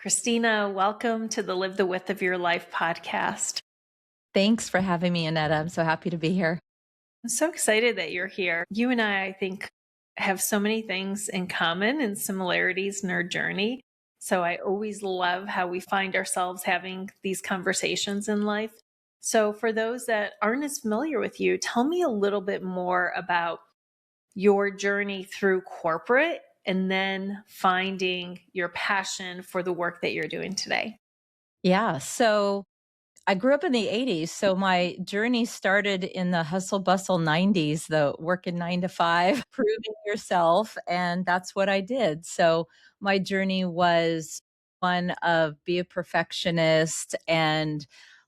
Christina, welcome to the Live the Width of Your Life podcast. Thanks for having me, Aneta. I'm so happy to be here. I'm so excited that you're here. You and I think, have so many things in common and similarities in our journey. So I always love how we find ourselves having these conversations in life. So for those that aren't as familiar with you, tell me a little bit more about your journey through corporate and then finding your passion for the work that you're doing today. Yeah. So I grew up in the 80s. So my journey started in the hustle bustle 90s, the working 9 to 5, proving yourself. And that's what I did. So my journey was one of be a perfectionist and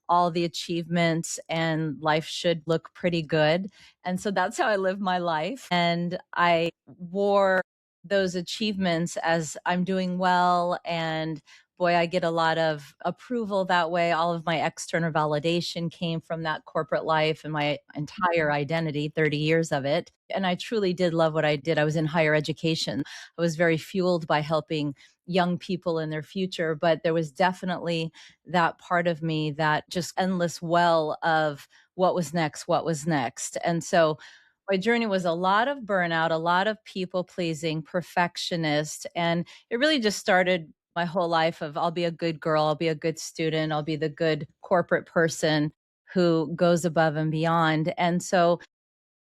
all the achievements, and life should look pretty good. And so that's how I lived my life. And I wore those achievements as I'm doing well, and boy, I get a lot of approval that way. All of my external validation came from that corporate life and my entire identity, 30 years of it. And I truly did love what I did. I was in higher education. I was very fueled by helping young people in their future, but there was definitely that part of me, that just endless well of what was next, what was next. And so my journey was a lot of burnout, a lot of people pleasing, perfectionist, and it really just started my whole life of I'll be a good girl, I'll be a good student, I'll be the good corporate person who goes above and beyond. And so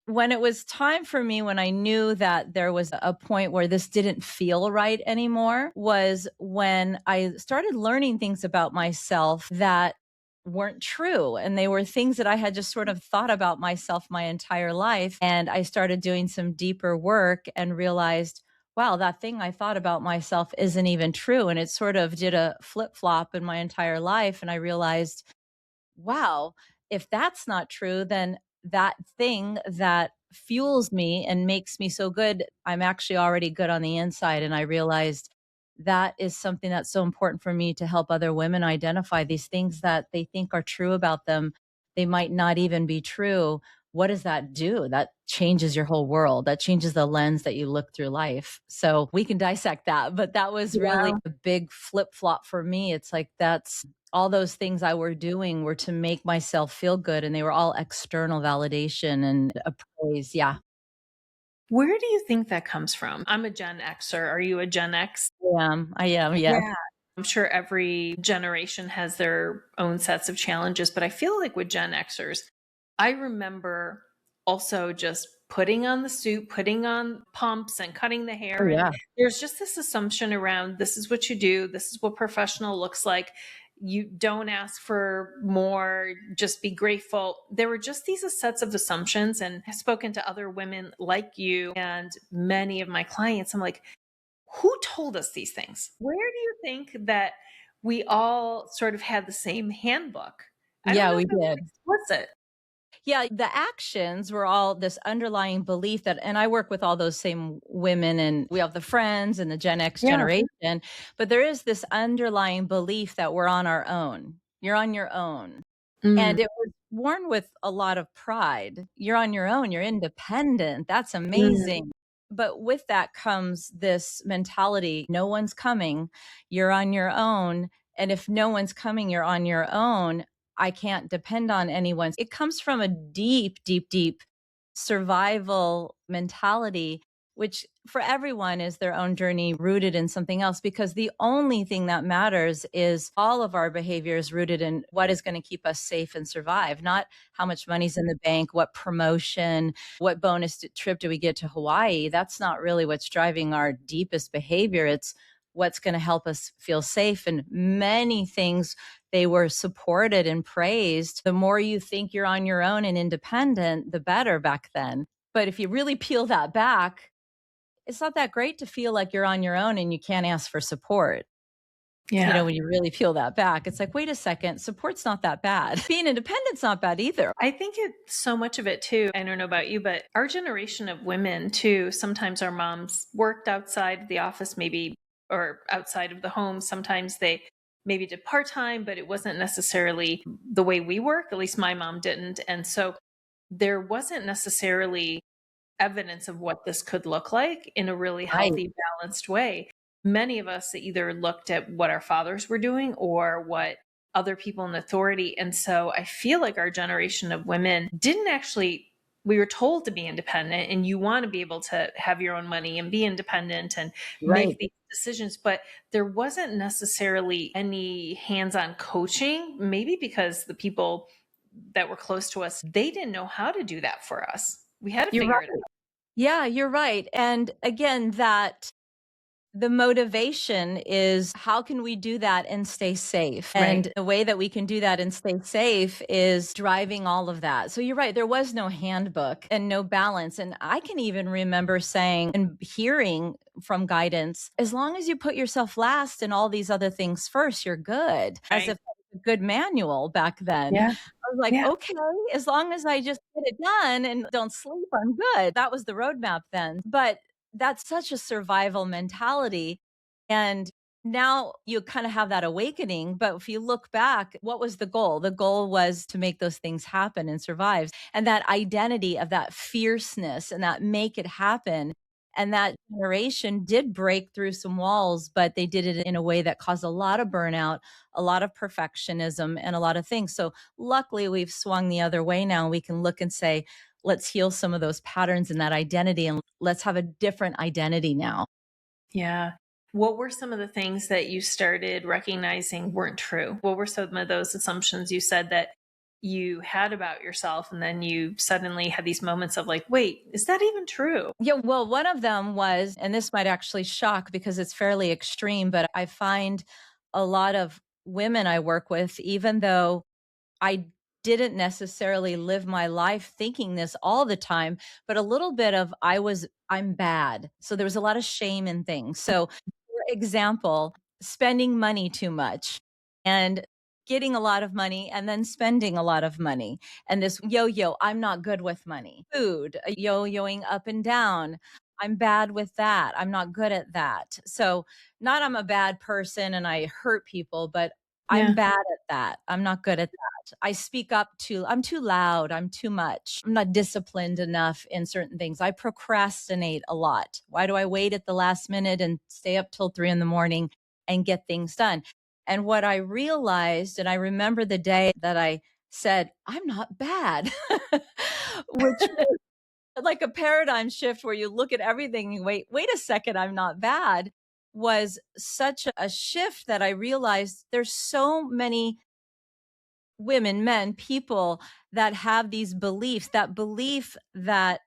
when it was time for me, when I knew that there was a point where this didn't feel right anymore, was when I started learning things about myself that weren't true. And they were things that I had just sort of thought about myself my entire life. And I started doing some deeper work and realized, wow, that thing I thought about myself isn't even true. And it sort of did a flip flop in my entire life. And I realized, wow, if that's not true, then that thing that fuels me and makes me so good, I'm actually already good on the inside. And I realized that is something that's so important for me to help other women identify these things that they think are true about them. They might not even be true. What does that do? That changes your whole world. That changes the lens that you look through life. So we can dissect that. But that was really Yeah. a big flip flop for me. It's like that's all those things I were doing were to make myself feel good, and they were all external validation and praise. Yeah, Where do you think that comes from? I'm a Gen Xer. Are you a Gen X? I am. Yes. Yeah. I'm sure every generation has their own sets of challenges, but I feel like with Gen Xers, I remember also just putting on the suit, putting on pumps and cutting the Oh, hair. And yeah. there's just this assumption around this is what you do, this is what professional looks like. You don't ask for more, just be grateful. There were just these sets of assumptions. And I've spoken to other women like you and many of my clients. I'm like, who told us these things? Where do you think that we all sort of had the same handbook? I don't Yeah, know if we it was did. explicit. Yeah, the actions were all this underlying belief that, and I work with all those same women, and we have the friends and the Gen X Yeah. generation, but there is this underlying belief that we're on our own. You're on your own. Mm, And it was worn with a lot of pride. You're on your own, you're independent, that's mm. amazing. But with that comes this mentality, no one's coming, you're on your own. And if no one's coming, you're on your own. I can't depend on anyone. It comes from a deep, deep, deep survival mentality, which for everyone is their own journey rooted in something else, because the only thing that matters is all of our behavior is rooted in what is going to keep us safe and survive, not how much money's in the bank, what promotion, what bonus trip do we get to Hawaii. That's not really what's driving our deepest behavior. It's what's going to help us feel safe. And many things, they were supported and praised. The more you think you're on your own and independent, the better back then. But if you really peel that back, it's not that great to feel like you're on your own and you can't ask for support. Yeah. When you really peel that back, it's like, wait a second, support's not that bad. Being independent's not bad either. I think it's so much of it too. I don't know about you, but our generation of women too, sometimes our moms worked outside the office, maybe, or outside of the home. Sometimes they maybe did part time, but it wasn't necessarily the way we work. At least my mom didn't. And so there wasn't necessarily evidence of what this could look like in a really Right. healthy, balanced way. many of us either looked at what our fathers were doing or what other people in authority. And so I feel like our generation of women didn't actually, we were told to be independent and you want to be able to have your own money and be independent and make Right. these decisions. But there wasn't necessarily any hands on coaching, maybe because the people that were close to us, they didn't know how to do that for us. We had to You're figure it right. Yeah, you're right. And again, that the motivation is how can we do that and stay safe? out. Right. And the way that we can do that and stay safe is driving all of that. So you're right, there was no handbook and no balance. And I can even remember saying and hearing from guidance, as long as you put yourself last and all these other things first, you're good. As Right. if that was a good manual back then. Yeah. I was like, Yeah. okay, as long as I just get it done and don't sleep, I'm good. That was the roadmap then. But that's such a survival mentality. And now you kind of have that awakening. But if you look back, what was the goal? The goal was to make those things happen and survive. And that identity of that fierceness and that make it happen. And that generation did break through some walls, but they did it in a way that caused a lot of burnout, a lot of perfectionism, and a lot of things. So luckily, we've swung the other way now. We can look and say, let's heal some of those patterns and that identity and let's have a different identity now. Yeah. What were some of the things that you started recognizing weren't true? What were some of those assumptions you said that you had about yourself? And then you suddenly had these moments of like, wait, is that even true? Yeah, well, one of them was, and this might actually shock because it's fairly extreme, but I find a lot of women I work with, even though I didn't necessarily live my life thinking this all the time, but a little bit of I'm bad. So there was a lot of shame in things. So, for example, spending money too much and getting a lot of money and then spending a lot of money. And this yo yo, I'm not good with money. Food, yo yoing up and down. I'm bad with that. I'm not good at that. So, not I'm a bad person and I hurt people, but I'm Yeah. bad at that. I'm not good at that. I'm too loud. I'm too much. I'm not disciplined enough in certain things. I procrastinate a lot. Why do I wait at the last minute and stay up till 3 in the morning and get things done? And what I realized, and I remember the day that I said, I'm not bad, which was like a paradigm shift where you look at everything and wait a second, I'm not bad, was such a shift that I realized there's so many women, men, people that have these beliefs, that belief that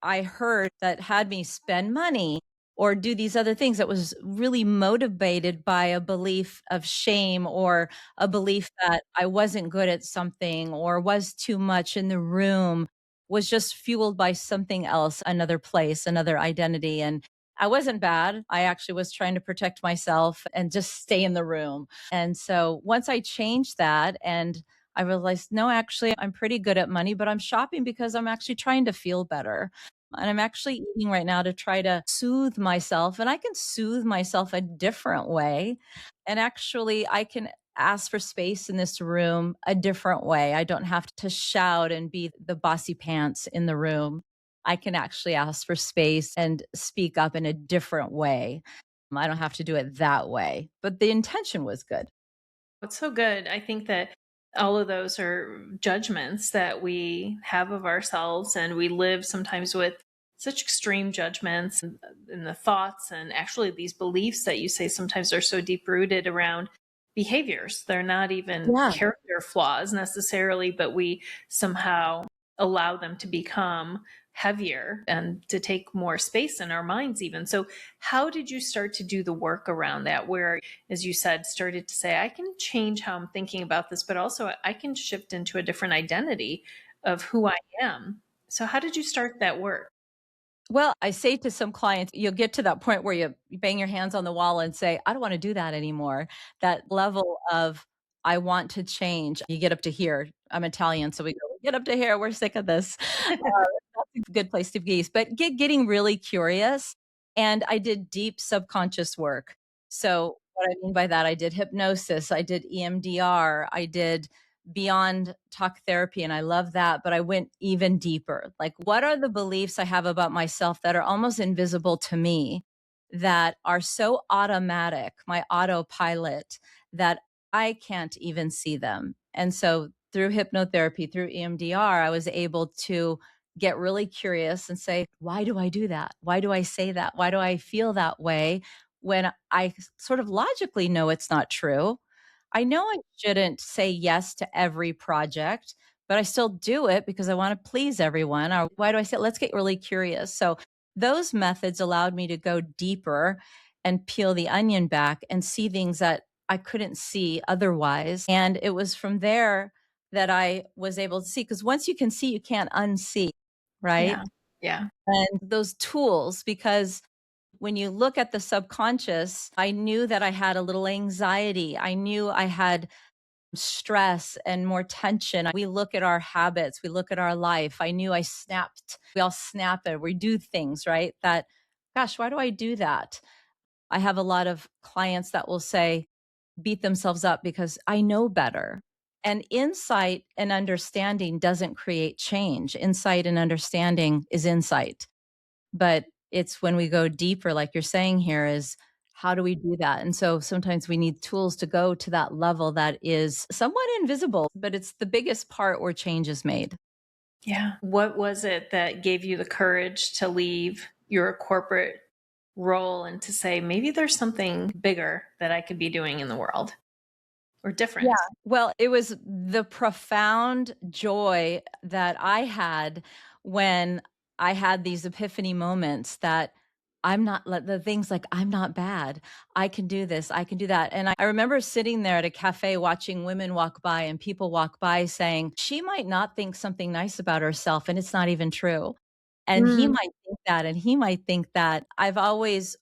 I heard that had me spend money or do these other things that was really motivated by a belief of shame or a belief that I wasn't good at something or was too much in the room, was just fueled by something else, another place, another identity. And I wasn't bad. I actually was trying to protect myself and just stay in the room. And so once I changed that and I realized, no, actually, I'm pretty good at money, but I'm shopping because I'm actually trying to feel better. And I'm actually eating right now to try to soothe myself. And I can soothe myself a different way. And actually, I can ask for space in this room a different way. I don't have to shout and be the bossy pants in the room. I can actually ask for space and speak up in a different way. I don't have to do it that way. But the intention was good. It's so good. I think that all of those are judgments that we have of ourselves, and we live sometimes with such extreme judgments and the thoughts and actually these beliefs that you say sometimes are so deep rooted around behaviors. They're not even Yeah. character flaws necessarily, but we somehow allow them to become heavier and to take more space in our minds even. So how did you start to do the work around that, where, as you said, started to say, I can change how I'm thinking about this, but also I can shift into a different identity of who I am? So how did you start that work? Well, I say to some clients, you'll get to that point where you bang your hands on the wall and say, I don't want to do that anymore. That level of, I want to change. You get up to here. I'm Italian, so we go, get up to here. We're sick of this. That's a good place to be. But getting really curious. And I did deep subconscious work. So, what I mean by that, I did hypnosis, I did EMDR, I did beyond talk therapy and I love that, but I went even deeper. Like what are the beliefs I have about myself that are almost invisible to me that are so automatic, my autopilot, that I can't even see them. And so through hypnotherapy, through EMDR, I was able to get really curious and say, why do I do that? Why do I say that? Why do I feel that way when I sort of logically know it's not true? I know I shouldn't say yes to every project, but I still do it because I want to please everyone. Or why do I say, let's get really curious? So those methods allowed me to go deeper and peel the onion back and see things that I couldn't see otherwise. And it was from there that I was able to see, because once you can see, you can't unsee, right? Yeah. Yeah. And those tools, because when you look at the subconscious, I knew that I had a little anxiety. I knew I had stress and more tension. We look at our habits, we look at our life. I knew I snapped. We all snap it. We do things, right? That, gosh, why do I do that? I have a lot of clients that will say, beat themselves up because I know better. And insight and understanding doesn't create change. Insight and understanding is insight. But it's when we go deeper, like you're saying here, is how do we do that? And so sometimes we need tools to go to that level that is somewhat invisible, but it's the biggest part where change is made. Yeah. What was it that gave you the courage to leave your corporate role and to say, maybe there's something bigger that I could be doing in the world or Yeah. different? Well, it was the profound joy that I had when I had these epiphany moments that I'm not like the things like I'm not bad. I can do this. I can do that. And I remember sitting there at a cafe watching women walk by and people walk by saying, she might not think something nice about herself and it's not even true. And he Mm, might think that, and he might think that. I've always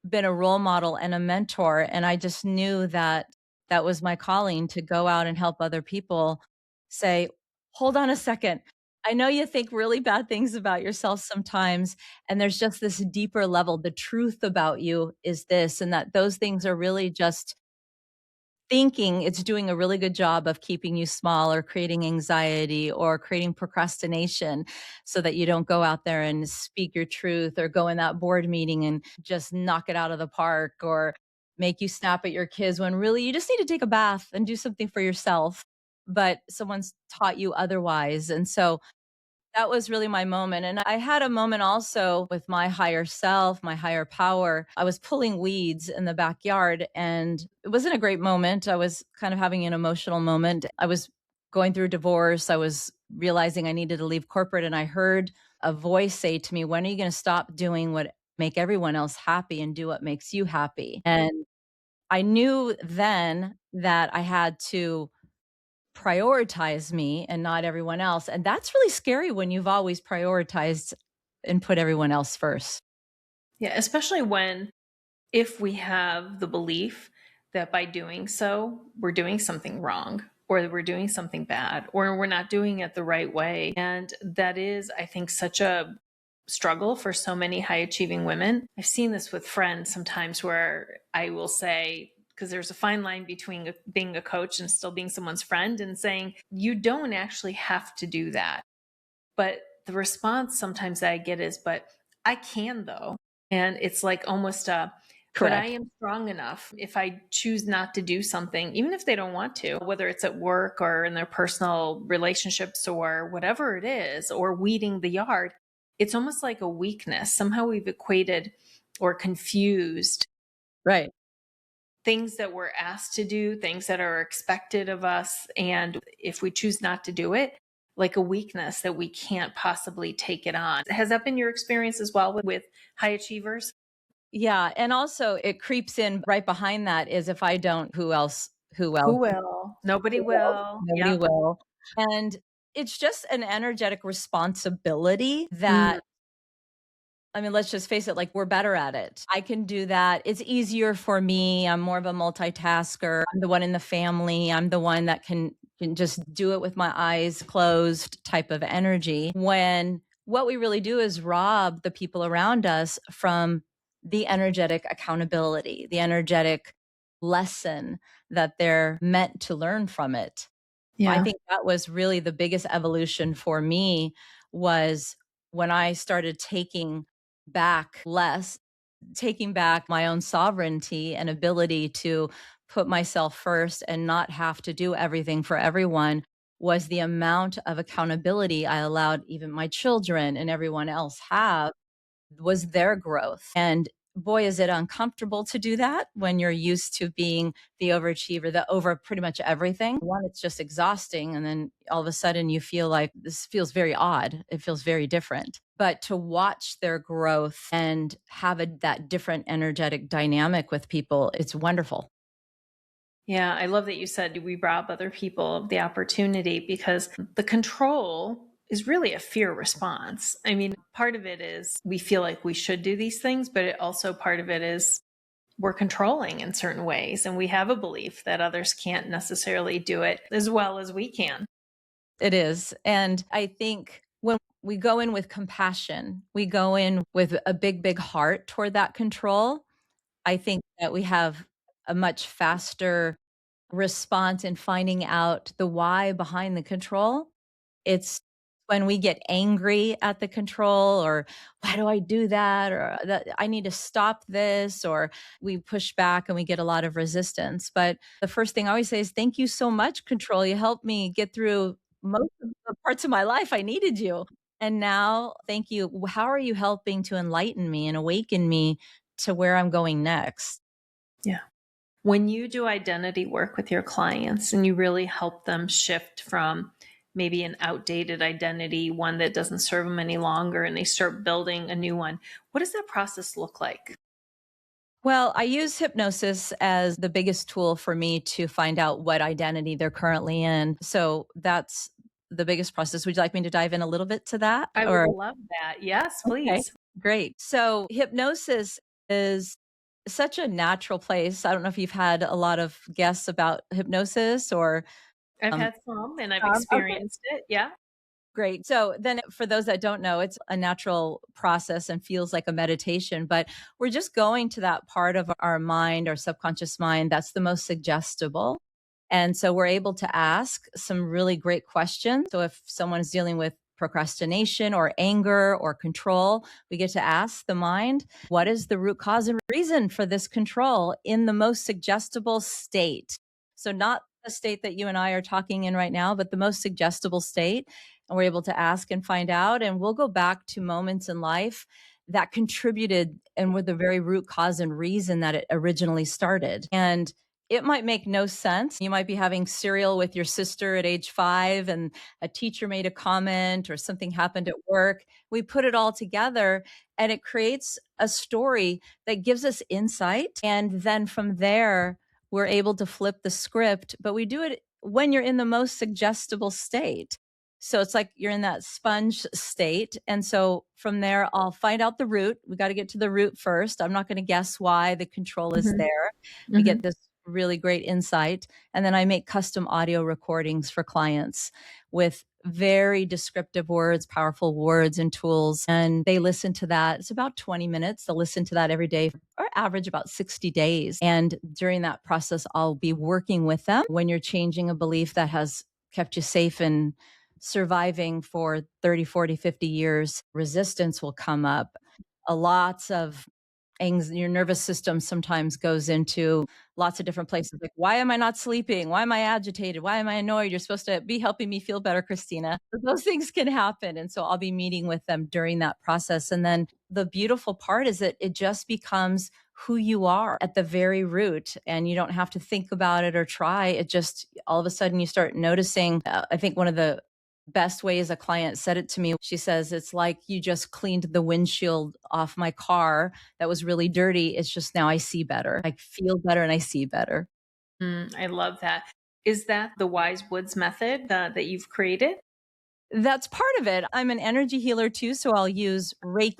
been a role model and a mentor, and I just knew that that was my calling to go out and help other people say, "Hold on a second. I know you think really bad things about yourself sometimes, and there's just this deeper level. The truth about you is this, and that those things are really just thinking it's doing a really good job of keeping you small or creating anxiety or creating procrastination so that you don't go out there and speak your truth or go in that board meeting and just knock it out of the park or make you snap at your kids when really you just need to take a bath and do something for yourself. But someone's taught you otherwise. And so that was really my moment. And I had a moment also with my higher self, my higher power. I was pulling weeds in the backyard and it wasn't a great moment. I was kind of having an emotional moment. I was going through divorce. I was realizing I needed to leave corporate and I heard a voice say to me, "When are you going to stop doing what make everyone else happy and do what makes you happy?" And I knew then that I had to prioritize me and not everyone else. And that's really scary when you've always prioritized and put everyone else first. yeah. Especially when, if we have the belief that by doing so, we're doing something wrong or we're doing something bad or we're not doing it the right way. And that is, I think, such a struggle for so many high achieving women. I've seen this with friends sometimes where I will say, because there's a fine line between being a coach and still being someone's friend, and saying, you don't actually have to do that. But the response sometimes that I get is, but I can though. And it's like almost a, but I Correct. am strong enough if I choose not to do something, even if they don't want to, whether it's at work or in their personal relationships or whatever it is, or weeding the yard. It's almost like a weakness. Somehow we've equated or confused Right. things that we're asked to do, things that are expected of us. And if we choose not to do it, like a weakness that we can't possibly take it on. Has that been your experience as well with high achievers? Yeah. And also it creeps in right behind that is if I don't, who else? Who else? Who will? Nobody Who will? will. Nobody Yep. will. And it's just an energetic responsibility Mm, that I mean, let's just face it, like we're better at it. I can do that. It's easier for me. I'm more of a multitasker. I'm the one in the family. I'm the one that can just do it with my eyes closed type of energy. When what we really do is rob the people around us from the energetic accountability, the energetic lesson that they're meant to learn from it. I yeah. think that was really the biggest evolution for me was when I started taking back less. taking back my own sovereignty and ability to put myself first and not have to do everything for everyone was the amount of accountability I allowed even my children and everyone else have was their growth. And boy, is it uncomfortable to do that when you're used to being the overachiever, the over pretty much everything. One, it's just exhausting. And then all of a sudden you feel like this feels very odd. It feels very different. But to watch their growth and have that different energetic dynamic with people, it's wonderful. Yeah, I love that you said we rob other people of the opportunity because the control is really a fear response. I mean, part of it is we feel like we should do these things, but also part of it is we're controlling in certain ways. And we have a belief that others can't necessarily do it as well as we can. It is. And I think when we go in with compassion, we go in with a big, big heart toward that control. I think that we have a much faster response in finding out the why behind the control. It's when we get angry at the control or why do I do that or that I need to stop this or we push back and we get a lot of resistance. But the first thing I always say is thank you so much control. You helped me get through most of the parts of my life I needed you. And now thank you. How are you helping to enlighten me and awaken me to where I'm going next? Yeah. When you do identity work with your clients and you really help them shift from maybe an outdated identity, one that doesn't serve them any longer, and they start building a new one, what does that process look like? Well, I use hypnosis as the biggest tool for me to find out what identity they're currently in. So that's the biggest process. Would you like me to dive in a little bit to that? I would Or love that. Yes, okay, please. great. So hypnosis is such a natural place. I don't know if you've had a lot of guests about hypnosis or I've um, had some and I've okay. experienced it. Yeah. Great. So then for those that don't know, it's a natural process and feels like a meditation, but we're just going to that part of our mind, our subconscious mind, that's the most suggestible. And so we're able to ask some really great questions. So if someone is dealing with procrastination or anger or control, we get to ask the mind, what is the root cause and reason for this control in the most suggestible state? So not the state that you and I are talking in right now, but the most suggestible state. And we're able to ask and find out. And we'll go back to moments in life that contributed and were the very root cause and reason that it originally started. And it might make no sense. You might be having cereal with your sister at age 5, and a teacher made a comment or something happened at work. We put it all together, and it creates a story that gives us insight. And then from there, we're able to flip the script, but we do it when you're in the most suggestible state. So it's like you're in that sponge state. And so from there, I'll find out the root. We got to get to the root first. I'm not going to guess why the control is Hmm. there. We Hmm. get this really great insight. And then I make custom audio recordings for clients with very descriptive words, powerful words and tools. And they listen to that. It's about 20 minutes. They'll listen to that every day or average about 60 days. And during that process, I'll be working with them when you're changing a belief that has kept you safe and surviving for 30, 40, 50 years. Resistance will come up. A lots of your nervous system sometimes goes into lots of different places like why am I not sleeping, why am I agitated, why am I annoyed, you're supposed to be helping me feel better, Christina. Those things can happen, and so I'll be meeting with them during that process. And then the beautiful part is that it just becomes who you are at the very root, and you don't have to think about it or try. It just all of a sudden you start noticing. I think one of the best ways a client said it to me, she says, it's like you just cleaned the windshield off my car that was really dirty. It's just now I see better. I feel better and I see better. I love that. Is that the Wise Woods method that you've created? That's part of it. I'm an energy healer too, so I'll use Reiki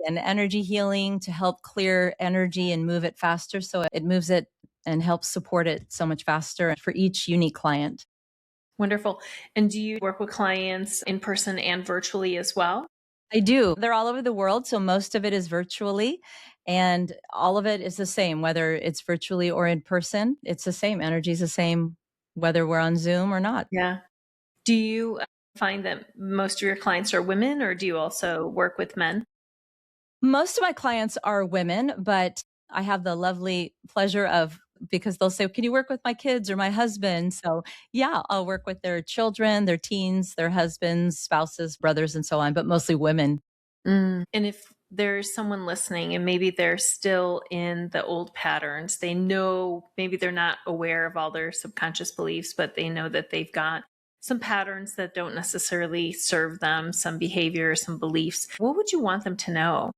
and energy healing to help clear energy and move it faster. So it moves it and helps support it so much faster for each unique client. Wonderful. And do you work with clients in person and virtually as well? I do. They're all over the world, so most of it is virtually, and all of it is the same, whether it's virtually or in person. It's the same. Energy is the same, whether we're on Zoom or not. Yeah. Do you find that most of your clients are women, or do you also work with men? Most of my clients are women, but I have the lovely pleasure of because they'll say, "Can you work with my kids or my husband?" So, yeah, I'll work with their children, their teens, their husbands, spouses, brothers, and so on, but mostly women. And if there's someone listening and maybe they're still in the old patterns, they know maybe they're not aware of all their subconscious beliefs, but they know that they've got some patterns that don't necessarily serve them, some behaviors, some beliefs. What would you want them to know?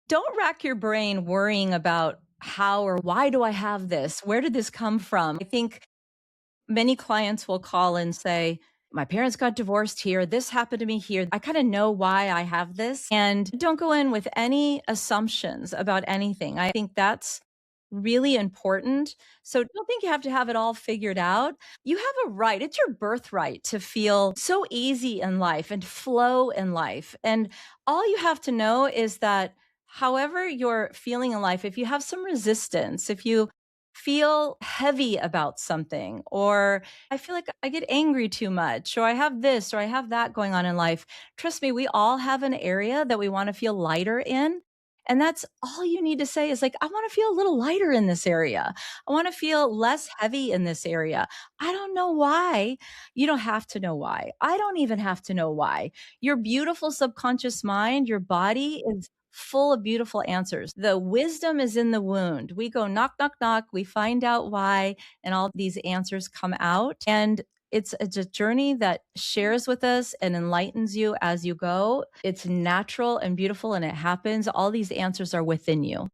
Don't rack your brain worrying about how or why do I have this? Where did this come from? I think many clients will call and say, my parents got divorced here. This happened to me here. I kind of know why I have this. And don't go in with any assumptions about anything. I think that's really important. So don't think you have to have it all figured out. You have a right, it's your birthright to feel so easy in life and flow in life. And all you have to know is that however you're feeling in life, if you have some resistance, if you feel heavy about something, or I feel like I get angry too much, or I have this or I have that going on in life. Trust me, we all have an area that we want to feel lighter in. And that's all you need to say is like, I want to feel a little lighter in this area. I want to feel less heavy in this area. I don't know why. You don't have to know why. I don't even have to know why. Your beautiful subconscious mind, your body is full of beautiful answers. The wisdom is in the wound. We go knock, knock, knock. We find out why, and all these answers come out. And it's a journey that shares with us and enlightens you as you go. It's natural and beautiful, and it happens. All these answers are within you.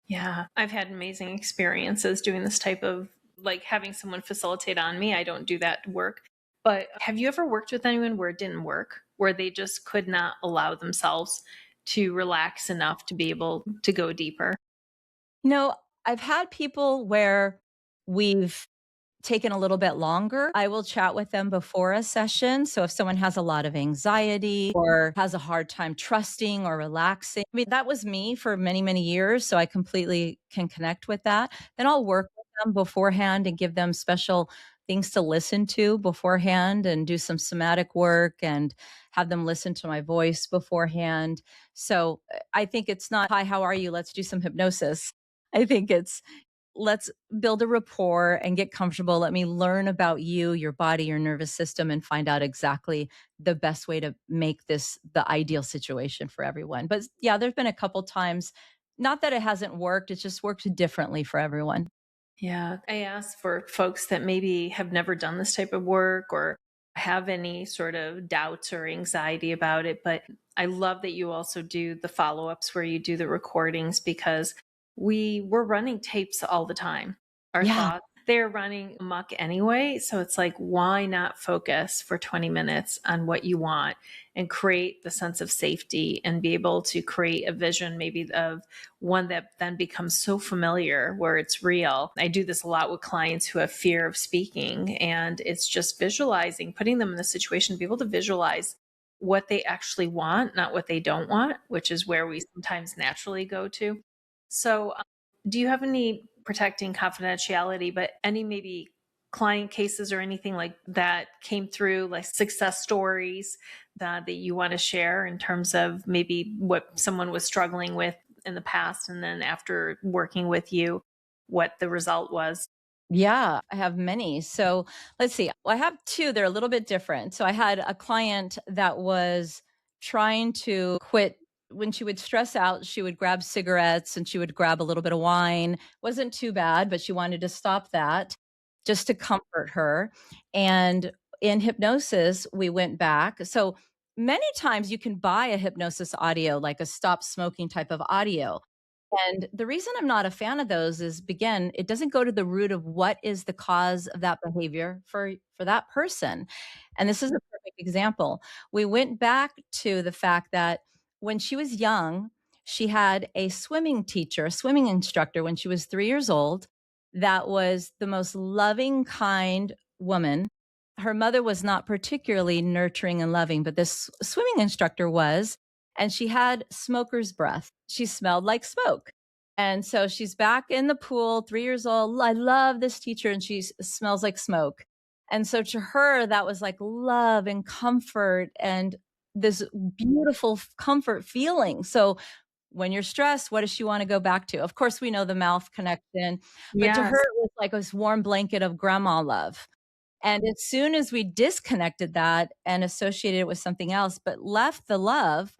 Yeah, I've had amazing experiences doing this type of like having someone facilitate on me. I don't do that work. But have you ever worked with anyone where it didn't work, where they just could not allow themselves to relax enough to be able to go deeper? You know, I've had people where we've taken a little bit longer. I will chat with them before a session. So if someone has a lot of anxiety or has a hard time trusting or relaxing, I mean, that was me for many, many years. So I completely can connect with that. Then I'll work with them beforehand and give them special things to listen to beforehand and do some somatic work and have them listen to my voice beforehand. So I think it's not, hi, how are you? Let's do some hypnosis. I think it's, let's build a rapport and get comfortable. Let me learn about you, your body, your nervous system, and find out exactly the best way to make this the ideal situation for everyone. But yeah, there's been a couple times, not that it hasn't worked, it just works differently for everyone. Yeah, I ask for folks that maybe have never done this type of work or have any sort of doubts or anxiety about it. But I love that you also do the follow ups where you do the recordings because we're running tapes all the time. Our Yeah. thoughts, they're running amok anyway. So it's like, why not focus for 20 minutes on what you want and create the sense of safety and be able to create a vision maybe of one that then becomes so familiar where it's real. I do this a lot with clients who have fear of speaking, and it's just visualizing, putting them in the situation to be able to visualize what they actually want, not what they don't want, which is where we sometimes naturally go to. So, do you have any protecting confidentiality, but any maybe client cases or anything like that came through, like success stories that you want to share in terms of maybe what someone was struggling with in the past and then after working with you, what the result was? Yeah, I have many. So let's see. Well, I have two. They're a little bit different. So I had a client that was trying to quit. When she would stress out, she would grab cigarettes and she would grab a little bit of wine. Wasn't too bad, but she wanted to stop that just to comfort her. And in hypnosis, we went back. So many times you can buy a hypnosis audio, like a stop smoking type of audio. And the reason I'm not a fan of those is, again, it doesn't go to the root of what is the cause of that behavior for that person. And this is a perfect example. We went back to the fact that when she was young, she had a swimming teacher, a swimming instructor when she was 3 years old that was the most loving, kind woman. Her mother was not particularly nurturing and loving, but this swimming instructor was, and she had smoker's breath. She smelled like smoke. And so she's back in the pool, 3 years old. I love this teacher, and she smells like smoke. And so to her, that was like love and comfort and this beautiful comfort feeling. So when you're stressed, what does she want to go back to? Of course, we know the mouth connection, but to her, Yes. it was like this warm blanket of grandma love. And as soon as we disconnected that and associated it with something else, but left the love,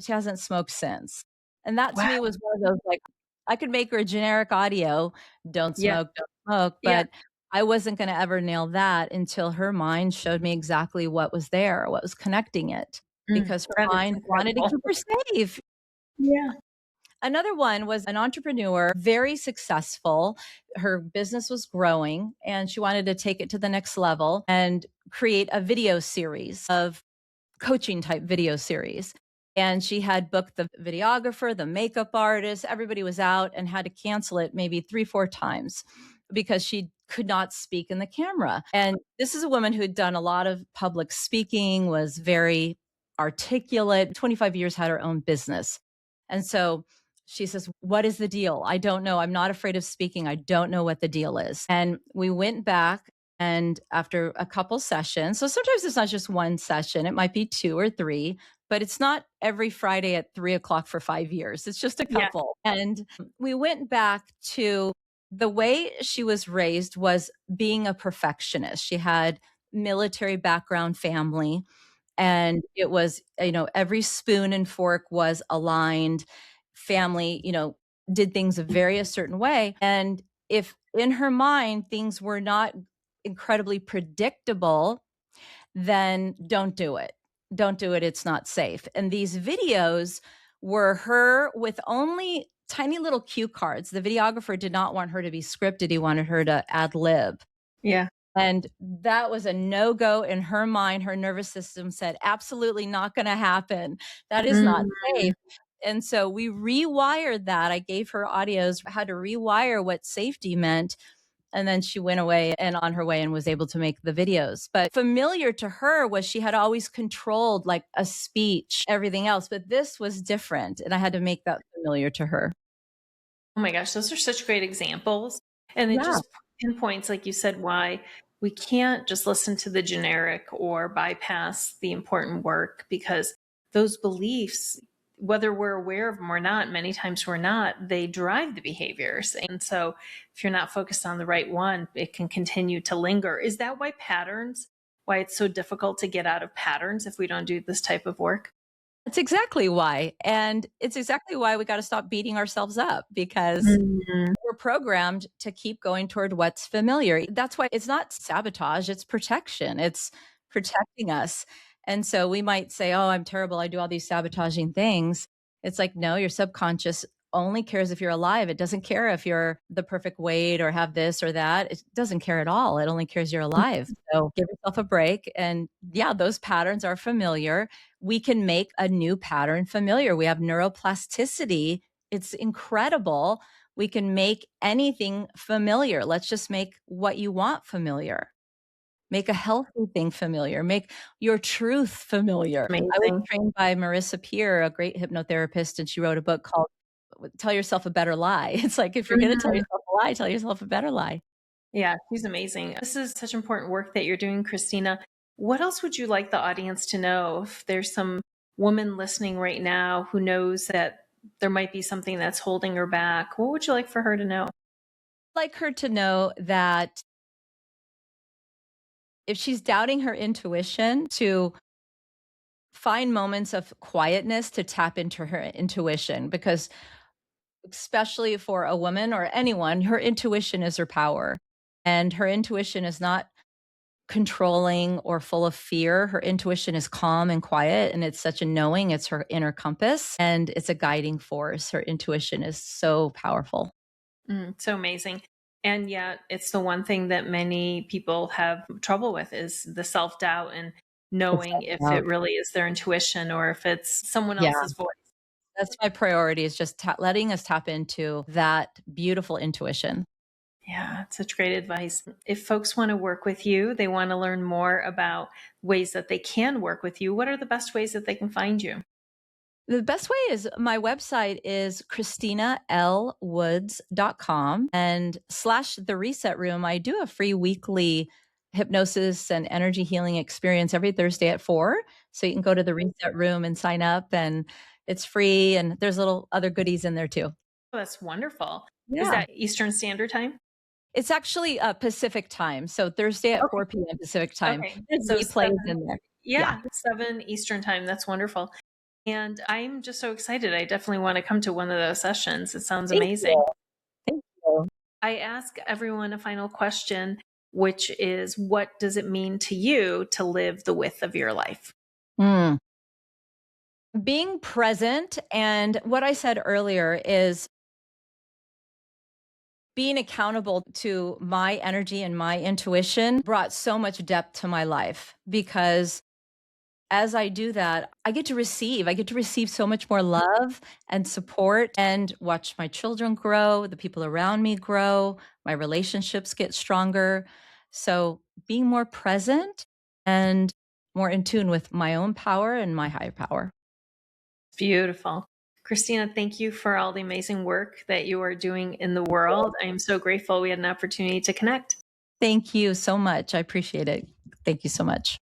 she hasn't smoked since. And that to Wow. me was one of those, like, I could make her a generic audio, Yeah. don't smoke, Yeah. but I wasn't gonna ever nail that until her mind showed me exactly what was there, what was connecting it, because her That is mind wanted to incredible. keep her safe. Yeah. Another one was an entrepreneur, very successful. Her business was growing and she wanted to take it to the next level and create a video series of coaching type video series. And she had booked the videographer, the makeup artist, everybody was out and had to cancel it maybe 3, 4 times because she could not speak in the camera. And this is a woman who'd done a lot of public speaking, was very articulate, 25 years had her own business. And so she says, "What is the deal? I don't know. I'm not afraid of speaking. I don't know what the deal is." And we went back, and after a couple sessions, so sometimes it's not just one session, it might be 2 or 3, but it's not every Friday at 3 o'clock for 5 years. It's just a Yeah. couple. And we went back to the way she was raised was being a perfectionist. She had military background family, and it was, every spoon and fork was aligned. Family, did things a certain way. And if in her mind things were not incredibly predictable, then don't do it. Don't do it. It's not safe. And these videos were her with only tiny little cue cards. The videographer did not want her to be scripted. He wanted her to ad lib. Yeah. And that was a no-go in her mind. Her nervous system said, absolutely not going to happen. That is not Mm. safe. And so we rewired that. I gave her audios, how to rewire what safety meant. And then she went away and on her way and was able to make the videos. But familiar to her was she had always controlled like a speech, everything else. But this was different. And I had to make that familiar to her. Oh my gosh, those are such great examples. And it Yeah. just pinpoints, like you said, why we can't just listen to the generic or bypass the important work, because those beliefs, whether we're aware of them or not, many times we're not, they drive the behaviors. And so if you're not focused on the right one, it can continue to linger. Is that why it's so difficult to get out of patterns if we don't do this type of work? That's exactly why. And it's exactly why we got to stop beating ourselves up because Mm. we're programmed to keep going toward what's familiar. That's why it's not sabotage, it's protection. It's protecting us. And so we might say, "Oh, I'm terrible. I do all these sabotaging things." It's like, no, your subconscious only cares if you're alive. It doesn't care if you're the perfect weight or have this or that. It doesn't care at all. It only cares you're alive. So give yourself a break. And yeah, those patterns are familiar. We can make a new pattern familiar. We have neuroplasticity. It's incredible. We can make anything familiar. Let's just make what you want familiar. Make a healthy thing familiar. Make your truth familiar. I was Amazing. trained by Marissa Peer, a great hypnotherapist, and she wrote a book called Tell Yourself a Better Lie. It's like if you're going to tell Mhm. yourself a lie, tell yourself a better lie. Yeah, she's amazing. This is such important work that you're doing, Christina. What else would you like the audience to know? If there's some woman listening right now who knows that there might be something that's holding her back, what would you like for her to know? I'd like her to know that if she's doubting her intuition, to find moments of quietness to tap into her intuition, because especially for a woman or anyone, her intuition is her power. And her intuition is not controlling or full of fear. Her intuition is calm and quiet, and it's such a knowing. It's her inner compass, and it's a guiding force. Her intuition is so powerful. So amazing. And yet, it's the one thing that many people have trouble with is the self doubt and It's knowing if self-doubt. it really is their intuition or if it's someone Yeah, else's voice. that's my priority, is just letting us tap into that beautiful intuition. Yeah, such great advice. If folks want to work with you, they want to learn more about ways that they can work with you, what are the best ways that they can find you? The best way is my website is christinalwoods.com, and slash the reset room. I do a free weekly hypnosis and energy healing experience every Thursday at 4. So you can go to the reset room and sign up, and it's free. And there's little other goodies in there too. Oh, that's wonderful. Is Yeah. that Eastern Standard Time? It's actually Pacific time. So Thursday at Okay. 4 p.m. Pacific time. Okay. There's So replays 7, in there. Yeah. yeah, 7 Eastern Time. That's wonderful. And I'm just so excited. I definitely want to come to one of those sessions. It sounds Thank amazing. you. Thank you. I ask everyone a final question, which is, what does it mean to you to live the width of your life? Mm. Being present, and what I said earlier is being accountable to my energy and my intuition brought so much depth to my life, because as I do that, I get to receive. I get to receive so much more love and support and watch my children grow, the people around me grow, my relationships get stronger. So being more present and more in tune with my own power and my higher power. Beautiful. Christina, thank you for all the amazing work that you are doing in the world. I am so grateful we had an opportunity to connect. Thank you so much. I appreciate it. Thank you so much.